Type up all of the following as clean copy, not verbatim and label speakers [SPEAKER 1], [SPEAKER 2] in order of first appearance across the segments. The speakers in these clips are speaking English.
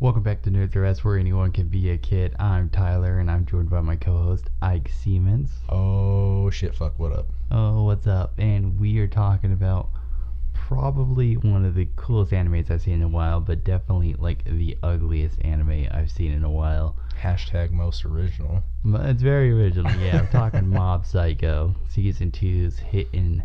[SPEAKER 1] Welcome back to Nerds R Us, where anyone can be a kid. I'm Tyler, and I'm joined by my co-host, Ike Siemens.
[SPEAKER 2] Oh, shit, fuck, what up?
[SPEAKER 1] Oh, what's up? And we are talking about probably one of the coolest animes I've seen in a while, but definitely, like, the ugliest anime I've seen in a while.
[SPEAKER 2] Hashtag most original.
[SPEAKER 1] It's very original, yeah. I'm talking Mob Psycho. Season 2's hitting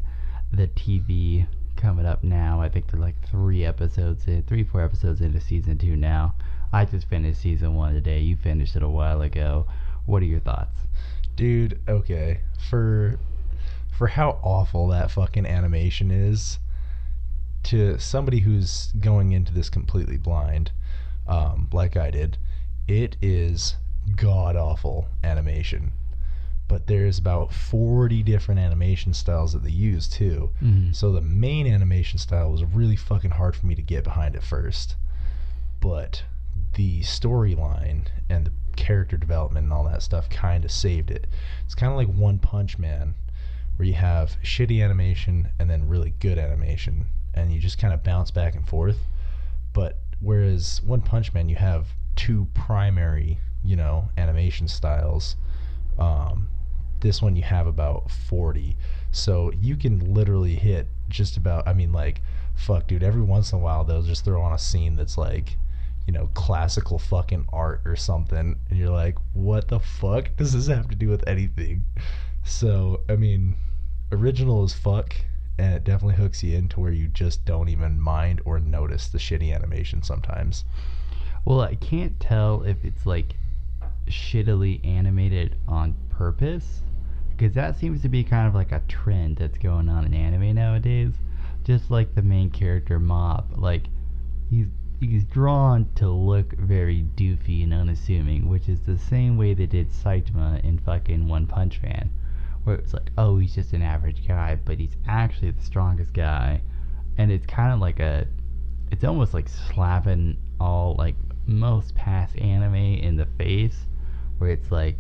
[SPEAKER 1] the TV, coming up now. I think they're like 4 episodes into season 2 now. I just finished season 1 today. You finished it a while ago. What are your thoughts?
[SPEAKER 2] Dude, okay. For how awful that fucking animation is, to somebody who's going into this completely blind, like I did, it is god-awful animation. But there's about 40 different animation styles that they use too.
[SPEAKER 1] Mm-hmm.
[SPEAKER 2] So the main animation style was really fucking hard for me to get behind at first. But the storyline and the character development and all that stuff kind of saved it. It's kind of like One Punch Man, where you have shitty animation and then really good animation, and you just kind of bounce back and forth. But whereas One Punch Man, you have two primary, animation styles. This one you have about 40, so you can literally hit just about, fuck, dude, every once in a while they'll just throw on a scene that's like, classical fucking art or something, and you're like, what the fuck does this have to do with anything? So, original as fuck, and it definitely hooks you in to where you just don't even mind or notice the shitty animation sometimes.
[SPEAKER 1] Well, I can't tell if it's like shittily animated on purpose, because that seems to be kind of like a trend that's going on in anime nowadays. Just like the main character Mob, like he's drawn to look very doofy and unassuming, which is the same way they did Saitama in fucking One Punch Man, where it's like, oh, he's just an average guy, but he's actually the strongest guy. And it's kind of like it's almost like slapping all like most past anime in the face, where it's like,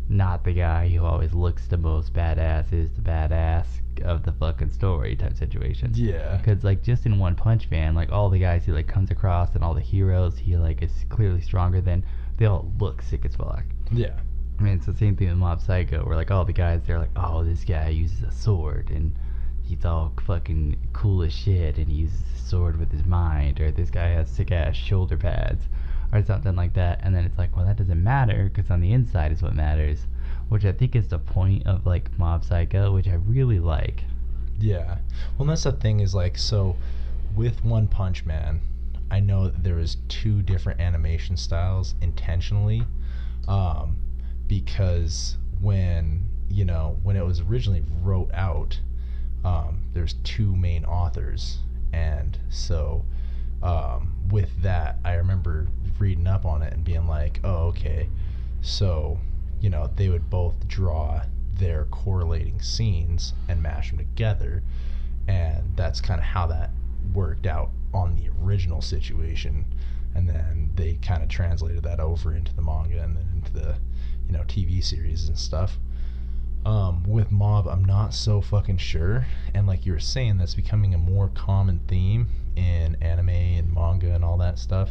[SPEAKER 1] not the guy who always looks the most badass is the badass of the fucking story type situation.
[SPEAKER 2] Yeah.
[SPEAKER 1] Because like just in One Punch Man, like all the guys he like comes across and all the heroes he like is clearly stronger than, they all look sick as fuck.
[SPEAKER 2] Yeah.
[SPEAKER 1] It's the same thing with Mob Psycho, where like all the guys, they're like, oh, this guy uses a sword and he's all fucking cool as shit and he uses a sword with his mind, or this guy has sick ass shoulder pads or something like that. And then it's like, well, that doesn't matter, because on the inside is what matters, which I think is the point of like Mob Psycho, which I really like.
[SPEAKER 2] Yeah. Well, that's the thing is like, so with One Punch Man, I know that there was 2 different animation styles intentionally, because when it was originally wrote out, there's 2 main authors, and so with that, I remember reading up on it and being like, oh, okay, so they would both draw their correlating scenes and mash them together, and that's kind of how that worked out on the original situation. And then they kind of translated that over into the manga and then into the TV series and stuff. With Mob, I'm not so fucking sure, and like you were saying, that's becoming a more common theme in anime and manga and all that stuff,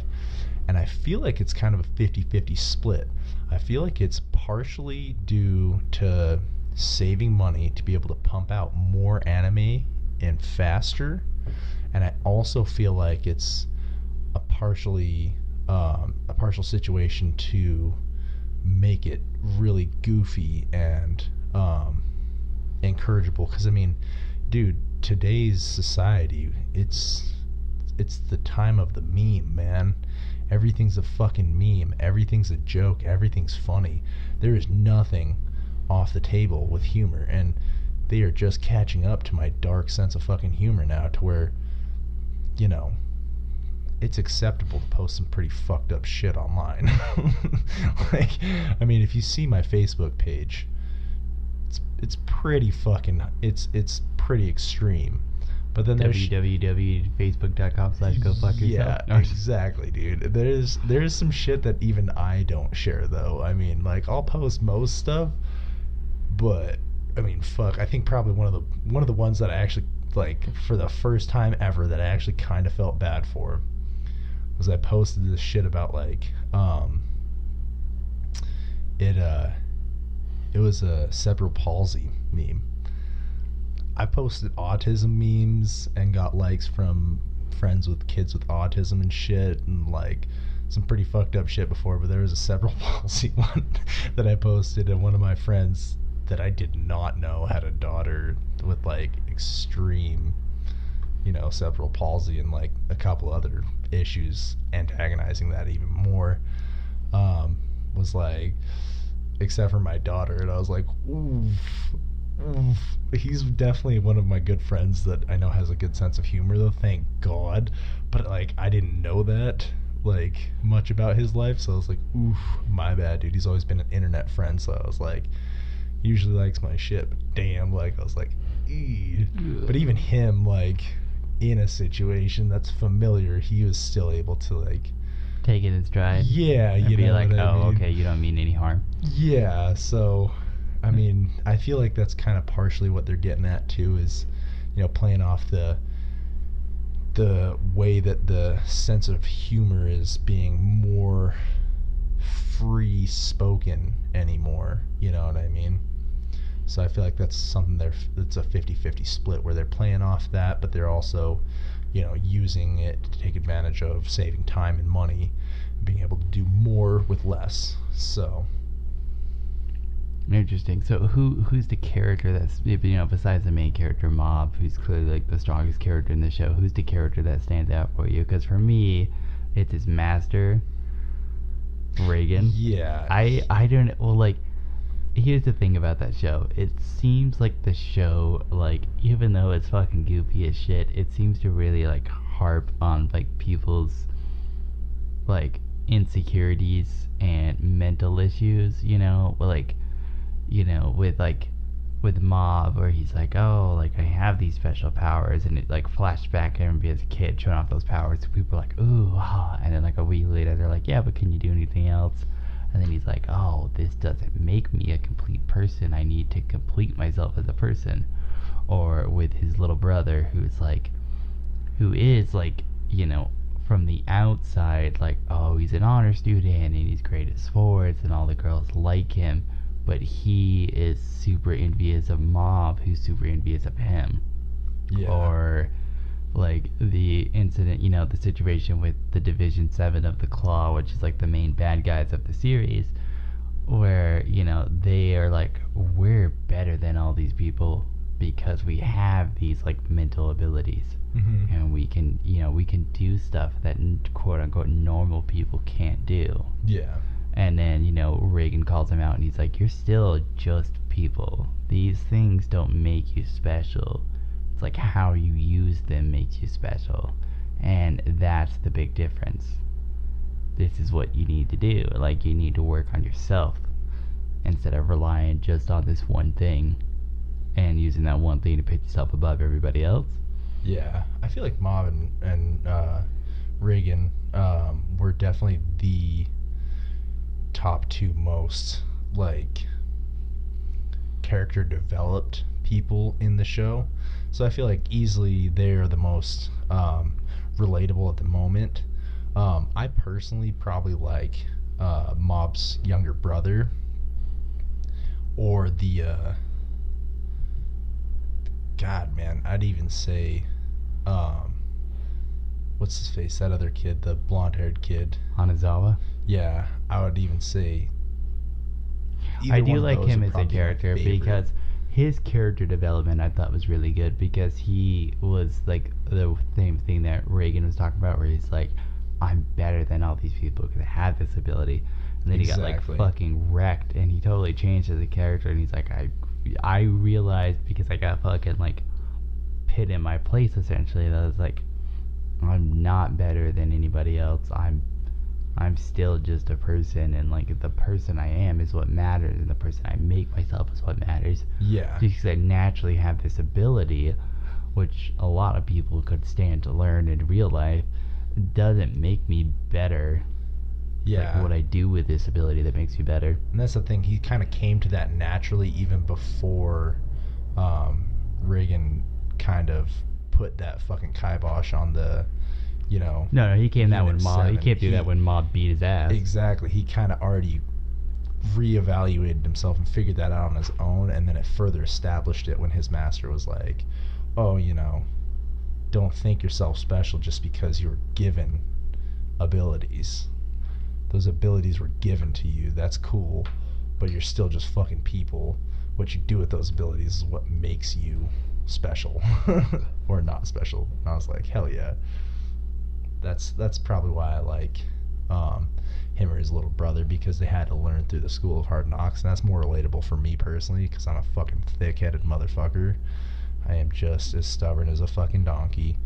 [SPEAKER 2] and I feel like it's kind of a 50-50 split. I feel like it's partially due to saving money to be able to pump out more anime and faster, and I also feel like it's a partial situation to make it really goofy and encourageable, because dude, today's society, it's the time of the meme, man. Everything's a fucking meme, everything's a joke, everything's funny. There is nothing off the table with humor, and they are just catching up to my dark sense of fucking humor now, to where it's acceptable to post some pretty fucked up shit online. Like, if you see my Facebook page, it's pretty fucking, it's pretty extreme. But then there's
[SPEAKER 1] www.facebook.com/go-fuck-yourself.
[SPEAKER 2] Yeah, exactly, dude. There's some shit that even I don't share, though. I'll post most stuff, but fuck, I think probably one of the ones that I actually, like, for the first time ever, that I actually kind of felt bad for was I posted this shit about like it was a cerebral palsy meme. I posted autism memes and got likes from friends with kids with autism and shit, and like some pretty fucked up shit before, but there was a cerebral palsy one that I posted, and one of my friends that I did not know had a daughter with like extreme, cerebral palsy and like a couple other issues antagonizing that even more. Was like, except for my daughter, and I was like, oof. He's definitely one of my good friends that I know has a good sense of humor, though, thank God. But like, I didn't know that like much about his life, so I was like, oof, my bad, dude. He's always been an internet friend, so I was like, usually likes my shit, but damn, like, I was like, eee. But even him, like, in a situation that's familiar, he was still able to like
[SPEAKER 1] take it in stride.
[SPEAKER 2] Yeah,
[SPEAKER 1] and
[SPEAKER 2] you
[SPEAKER 1] be
[SPEAKER 2] know
[SPEAKER 1] like,
[SPEAKER 2] what I mean?
[SPEAKER 1] Okay, you don't mean any harm.
[SPEAKER 2] Yeah, so I mean, I feel like that's kind of partially what they're getting at too, is, playing off the way that the sense of humor is being more free spoken anymore, you know what I mean? So I feel like that's something it's a 50-50 split where they're playing off that, but they're also, using it to take advantage of saving time and money, being able to do more with less. So
[SPEAKER 1] interesting. So who's the character that's, besides the main character Mob, who's clearly like the strongest character in the show, who's the character that stands out for you? Because for me, it's his master, Reagan.
[SPEAKER 2] Yeah.
[SPEAKER 1] I don't, well, like, here's the thing about that show. It seems like the show, like, even though it's fucking goofy as shit, it seems to really like harp on like people's like insecurities and mental issues, like, with Mob, where he's like, oh, like, I have these special powers, and it like flashed back at him as a kid showing off those powers. So people are like, ooh, ah. And then like a week later they're like, yeah, but can you do anything else? And then he's like, oh, this doesn't make me a complete person. I need to complete myself as a person. Or with his little brother, who is like, from the outside, like, oh, he's an honor student and he's great at sports and all the girls like him. But he is super envious of Mob, who's super envious of him.
[SPEAKER 2] Yeah.
[SPEAKER 1] Or like the incident, the situation with the Division 7 of the Claw, which is like the main bad guys of the series, where, they are like, we're better than all these people because we have these like mental abilities.
[SPEAKER 2] Mm-hmm.
[SPEAKER 1] And we can do stuff that quote unquote normal people can't do.
[SPEAKER 2] Yeah.
[SPEAKER 1] And then, Reagan calls him out and he's like, you're still just people. These things don't make you special. It's like how you use them makes you special. And that's the big difference. This is what you need to do. Like, you need to work on yourself instead of relying just on this one thing and using that one thing to put yourself above everybody else.
[SPEAKER 2] Yeah. I feel like Mob and Reagan were definitely the top two most like character developed people in the show, so I feel like easily they're the most relatable at the moment. I personally probably like Mob's younger brother, or the God, man, I'd even say what's his face, that other kid, the blonde-haired kid,
[SPEAKER 1] Hanazawa.
[SPEAKER 2] Yeah, I would even say
[SPEAKER 1] I do like him as a character because his character development I thought was really good, because he was like the same thing that Reagan was talking about, where he's like, I'm better than all these people because I have this ability. And then he got like fucking wrecked, and he totally changed as a character, and he's like, I realized, because I got fucking like put in my place essentially, that I was like, I'm not better than anybody else. I'm still just a person, and like the person I am is what matters, and the person I make myself is what matters.
[SPEAKER 2] Yeah.
[SPEAKER 1] Because I naturally have this ability, which a lot of people could stand to learn in real life, doesn't make me better.
[SPEAKER 2] Yeah.
[SPEAKER 1] Like what I do with this ability that makes me better.
[SPEAKER 2] And that's the thing, he kind of came to that naturally even before Reagan kind of put that fucking kibosh on the, you know.
[SPEAKER 1] No, he came that
[SPEAKER 2] Unit
[SPEAKER 1] when Mob. He
[SPEAKER 2] 7,
[SPEAKER 1] can't do that when Mob beat his ass.
[SPEAKER 2] Exactly. He kind of already reevaluated himself and figured that out on his own, and then it further established it when his master was like, oh, you know, don't think yourself special just because you were given abilities. Those abilities were given to you. That's cool, but you're still just fucking people. What you do with those abilities is what makes you special or not special. And I was like, hell yeah. That's probably why I like him or his little brother, because they had to learn through the school of hard knocks, and that's more relatable for me personally, because I'm a fucking thick-headed motherfucker. I am just as stubborn as a fucking donkey.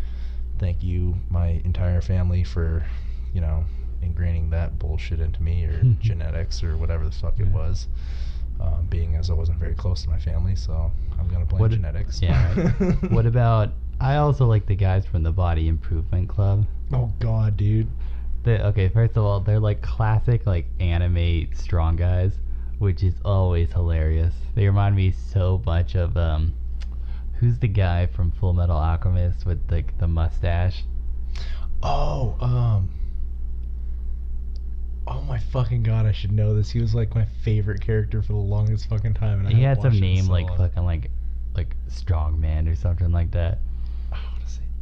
[SPEAKER 2] Thank you, my entire family, for, you know, ingraining that bullshit into me, or genetics, or whatever the fuck it was. Being as I wasn't very close to my family, so I'm gonna blame genetics.
[SPEAKER 1] Yeah. Right. What about? I also like the guys from the Body Improvement Club.
[SPEAKER 2] Oh god, dude.
[SPEAKER 1] Okay, first of all, they're like classic like anime strong guys, which is always hilarious. They remind me so much of who's the guy from Full Metal Alchemist with like the mustache?
[SPEAKER 2] Oh, oh my fucking god, I should know this. He was like my favorite character for the longest fucking time, and
[SPEAKER 1] he had some name like fucking like Strong Man or something like that.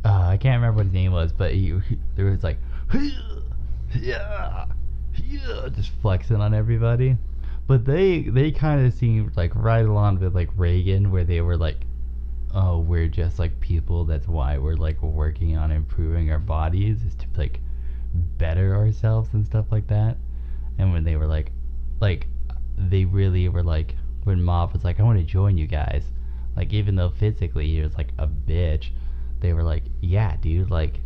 [SPEAKER 1] I can't remember what his name was, but he there was like yeah, just flexing on everybody. But they kind of seemed like right along with like Reagan, where they were like, oh, we're just like people. That's why we're like working on improving our bodies, is to like better ourselves and stuff like that. And when they were like they really were like, when Mob was like, I want to join you guys, like even though physically he was like a bitch, they were like, yeah, dude, like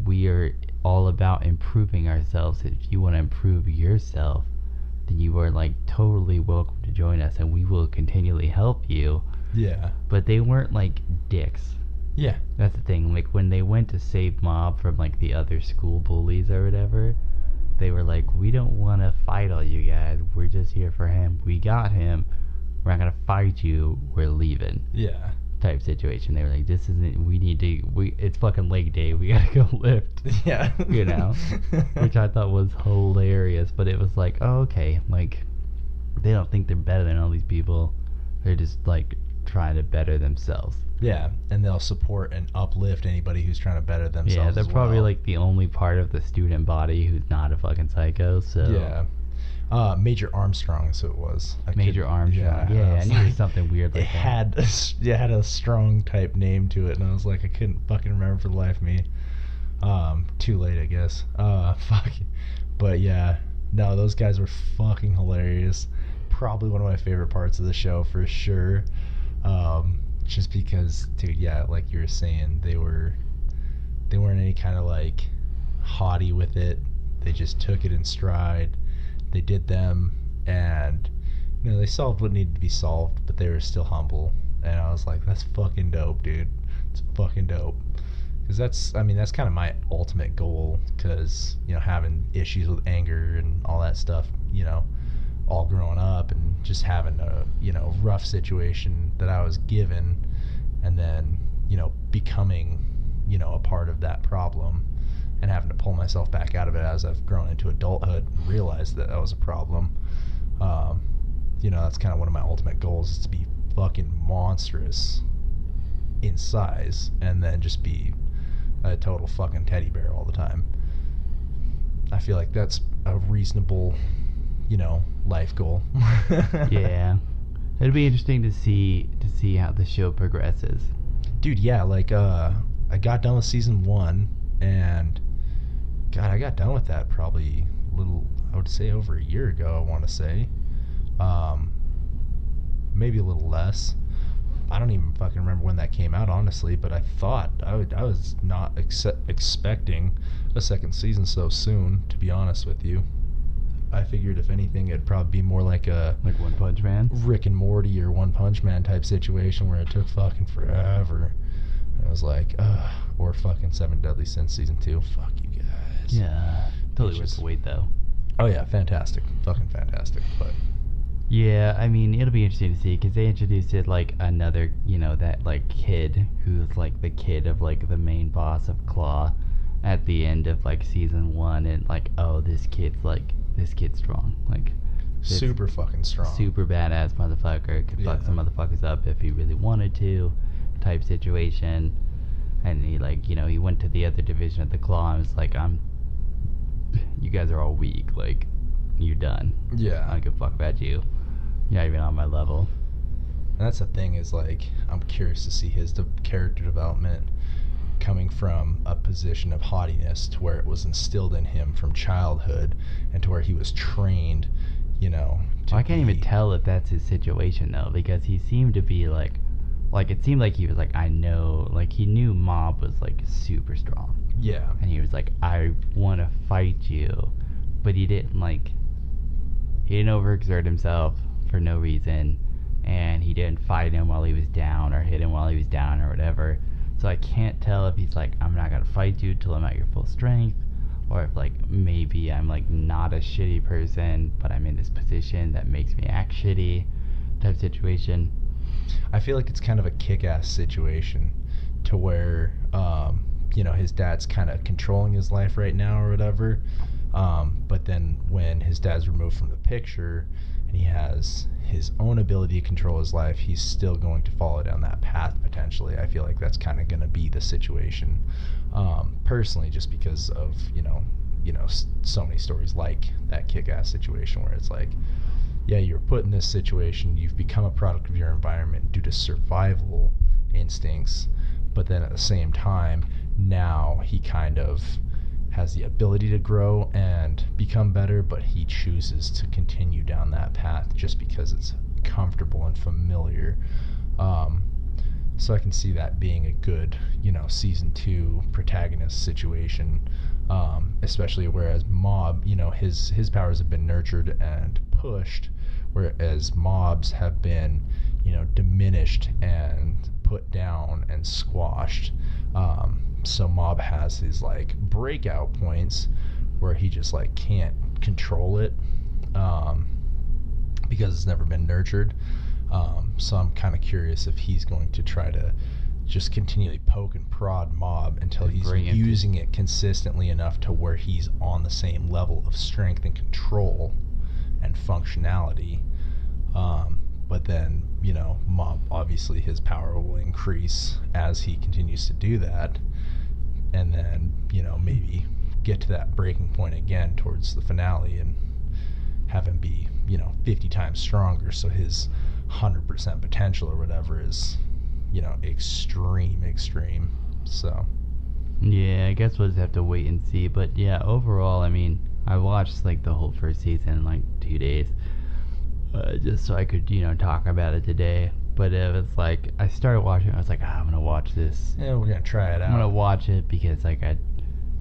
[SPEAKER 1] we are all about improving ourselves. If you want to improve yourself, then you are like totally welcome to join us, and we will continually help you.
[SPEAKER 2] Yeah.
[SPEAKER 1] But they weren't like dicks.
[SPEAKER 2] Yeah.
[SPEAKER 1] That's the thing. Like when they went to save Mob from like the other school bullies or whatever, they were like, we don't want to fight all you guys. We're just here for him. We got him. We're not gonna fight you. We're leaving.
[SPEAKER 2] Yeah.
[SPEAKER 1] Type situation. They were like, this isn't, it's fucking leg day, we gotta go lift.
[SPEAKER 2] Yeah.
[SPEAKER 1] You know, which I thought was hilarious. But it was like, oh, okay, like they don't think they're better than all these people. They're just like trying to better themselves.
[SPEAKER 2] Yeah, and they'll support and uplift anybody who's trying to better themselves.
[SPEAKER 1] Yeah, they're
[SPEAKER 2] as
[SPEAKER 1] probably
[SPEAKER 2] well.
[SPEAKER 1] like the only part of the student body who's not a fucking psycho. So
[SPEAKER 2] yeah. Major Armstrong, so it was.
[SPEAKER 1] Major Armstrong. Yeah, I knew it was something weird like that.
[SPEAKER 2] It had a strong type name to it, and I was like, I couldn't fucking remember for the life of me. Too late, I guess. Fuck. But yeah, no, those guys were fucking hilarious. Probably one of my favorite parts of the show for sure. Just because, dude, yeah, like you were saying, they weren't any kind of like haughty with it. They just took it in stride. They did them, and you know, they solved what needed to be solved, but they were still humble. And I was like, that's fucking dope, dude. It's fucking dope. Because that's kind of my ultimate goal. Because, you know, having issues with anger and all that stuff, you know, all growing up, and just having a, you know, rough situation that I was given, and then, you know, becoming, you know, a part of that problem, and having to pull myself back out of it as I've grown into adulthood and realized that was a problem. You know, that's kind of one of my ultimate goals, is to be fucking monstrous in size, and then just be a total fucking teddy bear all the time. I feel like that's a reasonable, you know, life goal.
[SPEAKER 1] Yeah, it'll be interesting to see how the show progresses.
[SPEAKER 2] Dude, yeah, like I got done with season 1, and God, I got done with that probably I would say over a year ago, I want to say. Maybe a little less. I don't even fucking remember when that came out, honestly, but I thought I was not expecting a second season so soon, to be honest with you. I figured if anything, it'd probably be more like a
[SPEAKER 1] One Punch Man,
[SPEAKER 2] Rick and Morty or One Punch Man type situation, where it took fucking forever. And I was like, or fucking Seven Deadly Sins season 2. Fuck you guys.
[SPEAKER 1] Yeah, totally
[SPEAKER 2] It's
[SPEAKER 1] worth
[SPEAKER 2] just-
[SPEAKER 1] the wait though.
[SPEAKER 2] Oh yeah, fantastic, fucking fantastic. But
[SPEAKER 1] Yeah, I mean, it'll be interesting to see, because they introduced it like another, you know, that like kid who's like the kid of like the main boss of Claw, at the end of like season 1, and like, oh, this kid's strong, like this
[SPEAKER 2] Super fucking strong.
[SPEAKER 1] super badass motherfucker, could fuck
[SPEAKER 2] Yeah.
[SPEAKER 1] some motherfuckers up if he really wanted to, type situation. And he, like, you know, he went to the other division of the Claw and was like, you guys are all weak, like, you're done. I
[SPEAKER 2] Yeah.
[SPEAKER 1] don't give a fuck about you. You're not even on my level.
[SPEAKER 2] And that's the thing is, like, I'm curious to see his character development coming from a position of haughtiness to where it was instilled in him from childhood and to where he was trained, you know. To
[SPEAKER 1] I can't even
[SPEAKER 2] be-
[SPEAKER 1] tell if that's his situation though, because he seemed to be like it seemed like he was like, I know, like he knew Mob was like super strong,
[SPEAKER 2] Yeah.
[SPEAKER 1] and he was like, I want to fight you, but he didn't overexert himself for no reason, and he didn't fight him while he was down or hit him while he was down or whatever. So I can't tell if he's like, I'm not gonna fight you till I'm at your full strength, or if like maybe I'm like not a shitty person, but I'm in this position that makes me act shitty type situation.
[SPEAKER 2] I feel like it's kind of a kick-ass situation to where, you know, his dad's kind of controlling his life right now or whatever. But then when his dad's removed from the picture and he has his own ability to control his life, he's still going to follow down that path potentially. I feel like that's kind of going to be the situation. Personally, just because of, you know, so many stories like that kick-ass situation where it's like, yeah, you're put in this situation, you've become a product of your environment due to survival instincts, but then at the same time, now he kind of has the ability to grow and become better, but he chooses to continue down that path just because it's comfortable and familiar. So I can see that being a good, you know, season 2 protagonist situation, especially whereas Mob, you know, his powers have been nurtured and pushed, whereas Mob's have been, you know, diminished and put down and squashed. So Mob has his like breakout points where he just like can't control it, because it's never been nurtured. So I'm kind of curious if he's going to try to just continually poke and prod Mob until
[SPEAKER 1] And
[SPEAKER 2] he's
[SPEAKER 1] bring him to-
[SPEAKER 2] using it consistently enough to where he's on the same level of strength and control and functionality. But then, you know, Mob, obviously his power will increase as he continues to do that. And then, you know, maybe get to that breaking point again towards the finale and have him be, you know, 50 times stronger. So his 100% potential or whatever is, you know, extreme. So,
[SPEAKER 1] Yeah, I guess we'll just have to wait and see. But yeah, overall, I mean, I watched like the whole first season in like 2 days, just so I could, you know, talk about it today. But it was like, I started watching it, I was like, I'm gonna watch this.
[SPEAKER 2] yeah, we're going to try it
[SPEAKER 1] I'm gonna
[SPEAKER 2] out.
[SPEAKER 1] watch it because like I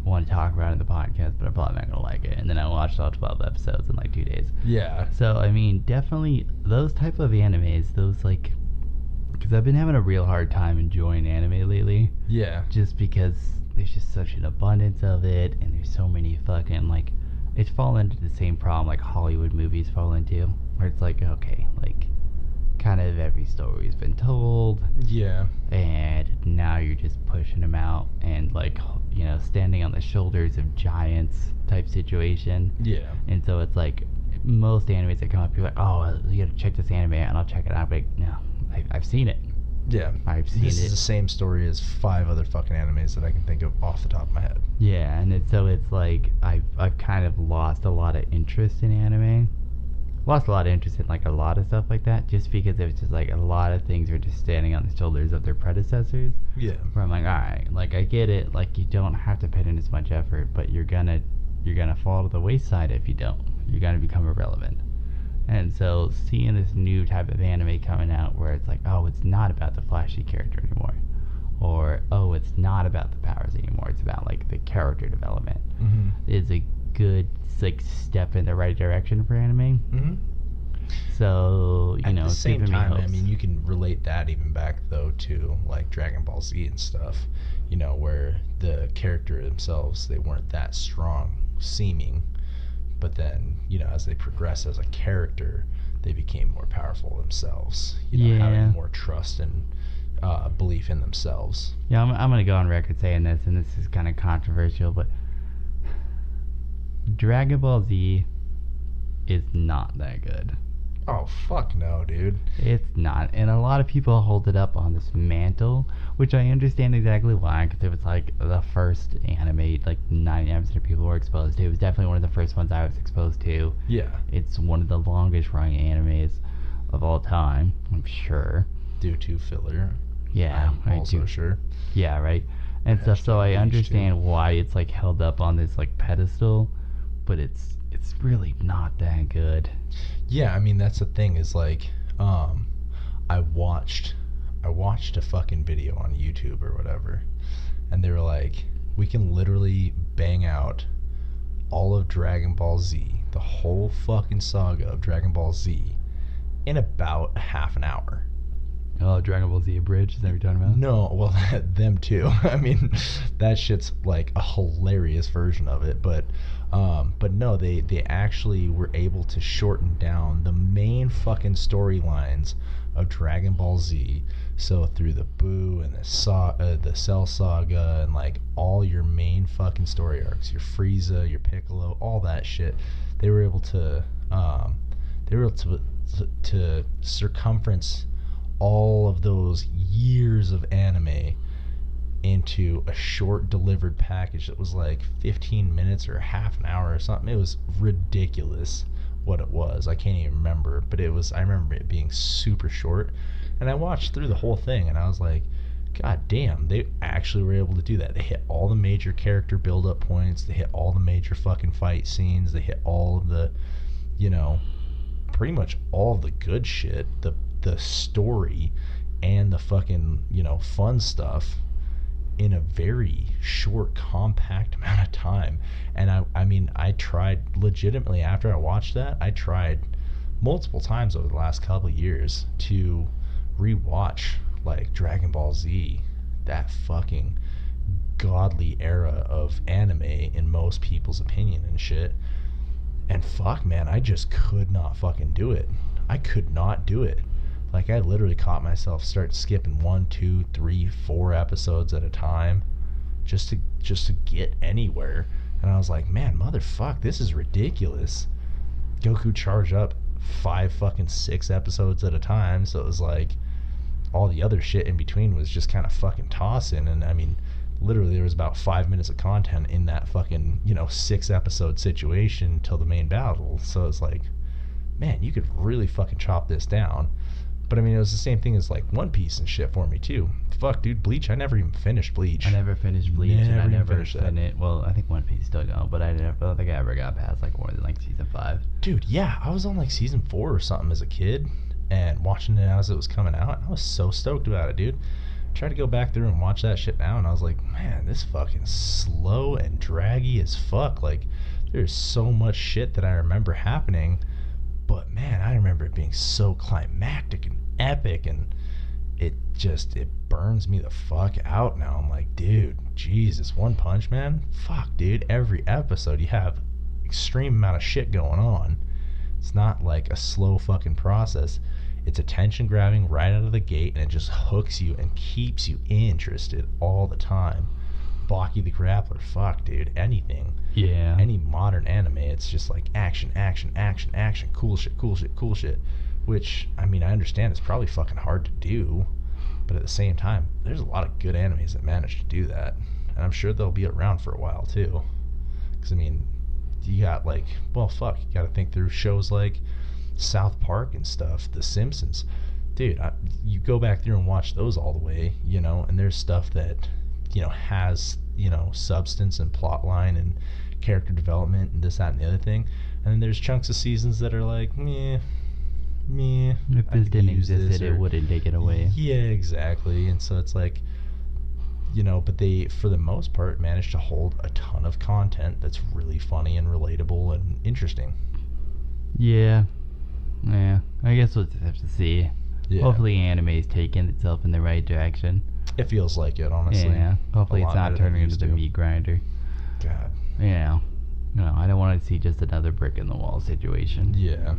[SPEAKER 1] want to talk about it in the podcast, but I'm probably not gonna like it. And then I watched all 12 episodes in like 2 days.
[SPEAKER 2] Yeah.
[SPEAKER 1] So I mean, definitely those type of animes, those like, because I've been having a real hard time enjoying anime lately,
[SPEAKER 2] Yeah.
[SPEAKER 1] just because there's just such an abundance of it, and there's so many fucking like, it's fallen into the same problem like Hollywood movies fall into, where it's like, okay, like kind of every story's been told,
[SPEAKER 2] Yeah.
[SPEAKER 1] and now you're just pushing them out and like, you know, standing on the shoulders of giants type situation.
[SPEAKER 2] Yeah.
[SPEAKER 1] And so it's like most animes that come up, you're like, oh, you gotta check this anime out, and I'll check it out. But no, I've seen it.
[SPEAKER 2] Yeah.
[SPEAKER 1] I've seen
[SPEAKER 2] This
[SPEAKER 1] it.
[SPEAKER 2] is the same story as 5 other fucking animes that I can think of off the top of my head.
[SPEAKER 1] Yeah, and so it's like I've kind of lost a lot of interest in anime. Lost a lot of interest in like a lot of stuff like that, just because it was just like a lot of things were just standing on the shoulders of their predecessors.
[SPEAKER 2] Yeah.
[SPEAKER 1] Where I'm like, all right, like I get it, like you don't have to put in as much effort, but you're gonna fall to the wayside if you don't. You're gonna become irrelevant. And so seeing this new type of anime coming out where it's like, oh, it's not about the flashy character anymore, or oh, it's not about the powers anymore, it's about like the character development,
[SPEAKER 2] Mm-hmm.
[SPEAKER 1] is a good like step in the right direction for anime.
[SPEAKER 2] Mm-hmm.
[SPEAKER 1] So you
[SPEAKER 2] At
[SPEAKER 1] know,
[SPEAKER 2] the
[SPEAKER 1] it's
[SPEAKER 2] same
[SPEAKER 1] giving me
[SPEAKER 2] time, I
[SPEAKER 1] hopes.
[SPEAKER 2] mean, you can relate that even back though to like Dragon Ball Z and stuff, you know, where the character themselves, they weren't that strong seeming, but then, you know, as they progressed as a character, they became more powerful themselves, you know,
[SPEAKER 1] Yeah.
[SPEAKER 2] having more trust and belief in themselves.
[SPEAKER 1] Yeah, I'm gonna go on record saying this, and this is kind of controversial, but Dragon Ball Z is not that good.
[SPEAKER 2] Oh fuck no, dude.
[SPEAKER 1] It's not, and a lot of people hold it up on this mantle, which I understand exactly why, because it was like the first anime like 99% of people were exposed to. It was definitely one of the first ones I was exposed to.
[SPEAKER 2] Yeah.
[SPEAKER 1] It's one of the longest running animes of all time, I'm sure.
[SPEAKER 2] Due to filler.
[SPEAKER 1] Yeah,
[SPEAKER 2] I'm also sure.
[SPEAKER 1] Yeah, right. And stuff. So I
[SPEAKER 2] Bleach,
[SPEAKER 1] understand
[SPEAKER 2] too.
[SPEAKER 1] why it's like held up on this like pedestal, but it's really not that good.
[SPEAKER 2] Yeah, I mean that's the thing is like, I watched a fucking video on YouTube or whatever, and they were like, we can literally bang out all of Dragon Ball Z, the whole fucking saga of Dragon Ball Z, in about half an hour.
[SPEAKER 1] Oh, Dragon Ball Z Abridged, is that what you're talking about?
[SPEAKER 2] No, well, them too. I mean, that shit's like a hilarious version of it, but no, they actually were able to shorten down the main fucking storylines of Dragon Ball Z. So through the Buu and the Cell Saga and like all your main fucking story arcs, your Frieza, your Piccolo, all that shit, they were able to to circumference all of those years of anime into a short delivered package that was like 15 minutes or half an hour or something. It was ridiculous what it was. I can't even remember, but I remember it being super short, and I watched through the whole thing and I was like, god damn, they actually were able to do that. They hit all the major character build up points, they hit all the major fucking fight scenes, they hit all of the, pretty much all of the good shit, the story and the fucking, fun stuff in a very short, compact amount of time. And I mean, I tried legitimately after I watched that, I tried multiple times over the last couple of years to rewatch like Dragon Ball Z, that fucking godly era of anime in most people's opinion and shit. And fuck, man, I just could not fucking do it. I could not do it. Like, I literally caught myself start skipping 1, 2, 3, 4 episodes at a time just to get anywhere. And I was like, man, motherfuck, this is ridiculous. Goku charged up 6 episodes at a time, so it was like all the other shit in between was just kind of fucking tossing. And I mean, literally there was about 5 minutes of content in that fucking 6 episode situation till the main battle. So it's like, man, you could really fucking chop this down. But I mean, it was the same thing as like One Piece and shit for me too. Fuck, dude, Bleach. I never even finished Bleach.
[SPEAKER 1] I never finished Bleach, and I never
[SPEAKER 2] finished that.
[SPEAKER 1] Well, I think One Piece still going, but I don't think I ever got past like more than like season 5.
[SPEAKER 2] Dude, yeah, I was on like season 4 or something as a kid, and watching it as it was coming out. I was so stoked about it, dude. Tried to go back through and watch that shit now, and I was like, man, this fucking slow and draggy as fuck. Like, there's so much shit that I remember happening. But man, I remember it being so climactic and epic, and it burns me the fuck out now. I'm like, dude, Jesus, One Punch Man? Fuck, dude, every episode you have extreme amount of shit going on. It's not like a slow fucking process. It's attention grabbing right out of the gate, and it just hooks you and keeps you interested all the time. Baki the Grappler, fuck, dude, anything.
[SPEAKER 1] Yeah.
[SPEAKER 2] Any modern anime, it's just like action, action, action, action, cool shit, cool shit, cool shit. Which, I mean, I understand it's probably fucking hard to do, but at the same time, there's a lot of good animes that manage to do that. And I'm sure they'll be around for a while, too. Because, I mean, you got like, well, fuck, you gotta think through shows like South Park and stuff, The Simpsons. Dude, you go back through and watch those all the way, and there's stuff that, has, substance and plot line and character development and this, that, and the other thing. And then there's chunks of seasons that are like, meh.
[SPEAKER 1] If this didn't exist, it wouldn't take it away.
[SPEAKER 2] Yeah, exactly. And so it's like, but they, for the most part, managed to hold a ton of content that's really funny and relatable and interesting.
[SPEAKER 1] Yeah. I guess we'll just have to see.
[SPEAKER 2] Yeah.
[SPEAKER 1] Hopefully anime's taking itself in the right direction.
[SPEAKER 2] It feels like it, honestly.
[SPEAKER 1] Yeah. Hopefully it's not turning into the meat grinder.
[SPEAKER 2] God.
[SPEAKER 1] I don't want to see just another brick in the wall situation.
[SPEAKER 2] Yeah.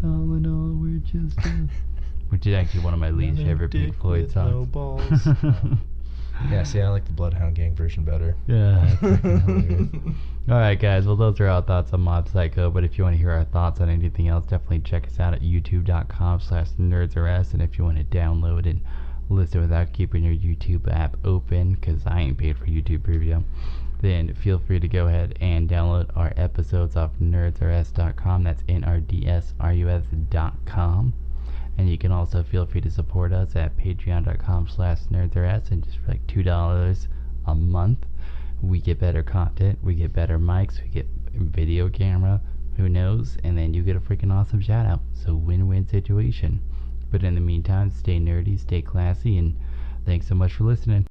[SPEAKER 1] All in all, we're just which is actually one of my least
[SPEAKER 2] Another
[SPEAKER 1] favorite Pink
[SPEAKER 2] dick
[SPEAKER 1] Floyd
[SPEAKER 2] with no
[SPEAKER 1] songs.
[SPEAKER 2] balls. Yeah, see, I like the Bloodhound Gang version better.
[SPEAKER 1] Yeah, that's freaking hilarious. Alright guys, well those are our thoughts on Mob Psycho, but if you want to hear our thoughts on anything else, definitely check us out at youtube.com/nerdsrs, and if you want to download and listen without keeping your YouTube app open, because I ain't paid for YouTube Premium, then feel free to go ahead and download our episodes off nerdsrs.com. That's NRDSRUS.com. And you can also feel free to support us at patreon.com/nerdsrs, and just for like $2 a month, we get better content, we get better mics, we get video camera, who knows, and then you get a freaking awesome shout out. So win-win situation. But in the meantime, stay nerdy, stay classy, and thanks so much for listening.